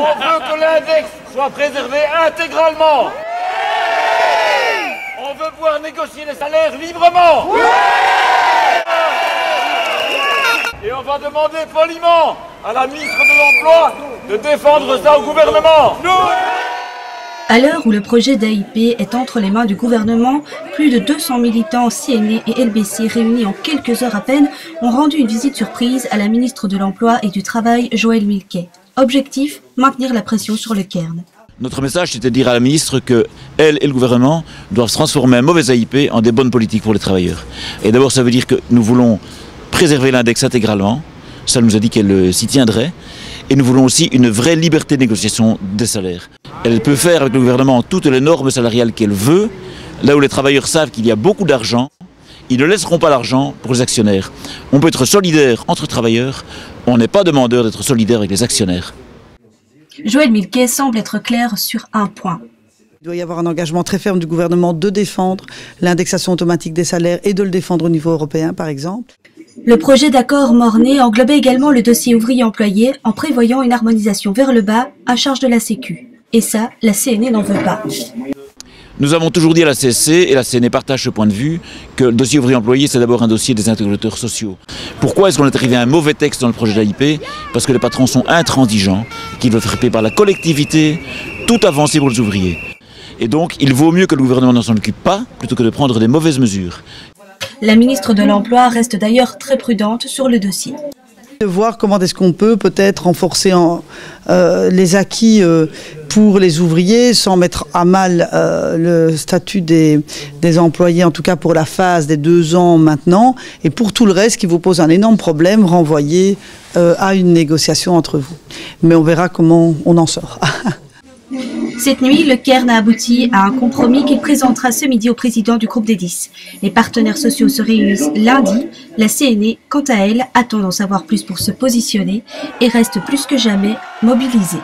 veut que l'index soit préservé intégralement. On veut pouvoir négocier les salaires librement. Et on va demander poliment à la ministre de l'Emploi de défendre ça au gouvernement. À l'heure où le projet d'AIP est entre les mains du gouvernement, plus de 200 militants CNE et LBC réunis en quelques heures à peine ont rendu une visite surprise à la ministre de l'Emploi et du Travail, Joëlle Milquet. Objectif, maintenir la pression sur le Cairn. Notre message, c'était de dire à la ministre qu'elle et le gouvernement doivent transformer un mauvais AIP en des bonnes politiques pour les travailleurs. Et d'abord, ça veut dire que nous voulons préserver l'index intégralement. Ça nous a dit qu'elle s'y tiendrait. Et nous voulons aussi une vraie liberté de négociation des salaires. Elle peut faire avec le gouvernement toutes les normes salariales qu'elle veut. Là où les travailleurs savent qu'il y a beaucoup d'argent, ils ne laisseront pas l'argent pour les actionnaires. On peut être solidaire entre travailleurs, on n'est pas demandeur d'être solidaire avec les actionnaires. Joëlle Milquet semble être claire sur un point. Il doit y avoir un engagement très ferme du gouvernement de défendre l'indexation automatique des salaires et de le défendre au niveau européen, par exemple. Le projet d'accord Mornay englobait également le dossier ouvrier-employé en prévoyant une harmonisation vers le bas à charge de la Sécu. Et ça, la CNE n'en veut pas. Nous avons toujours dit à la CSC, et la CNE partage ce point de vue, que le dossier ouvrier-employé, c'est d'abord un dossier des interlocuteurs sociaux. Pourquoi est-ce qu'on est arrivé à un mauvais texte dans le projet d'AIP? Parce que les patrons sont intransigeants, qu'ils veulent faire payer par la collectivité, tout avancer pour les ouvriers. Et donc, il vaut mieux que le gouvernement ne s'en occupe pas, plutôt que de prendre des mauvaises mesures. La ministre de l'Emploi reste d'ailleurs très prudente sur le dossier. De voir comment est-ce qu'on peut peut-être renforcer les acquis pour les ouvriers sans mettre à mal le statut des employés, en tout cas pour la phase des 2 ans maintenant, et pour tout le reste qui vous pose un énorme problème, renvoyer à une négociation entre vous. Mais on verra comment on en sort. Cette nuit, le Cairn a abouti à un compromis qu'il présentera ce midi au président du groupe des 10. Les partenaires sociaux se réunissent lundi. La CNE, quant à elle, attend d'en savoir plus pour se positionner et reste plus que jamais mobilisée.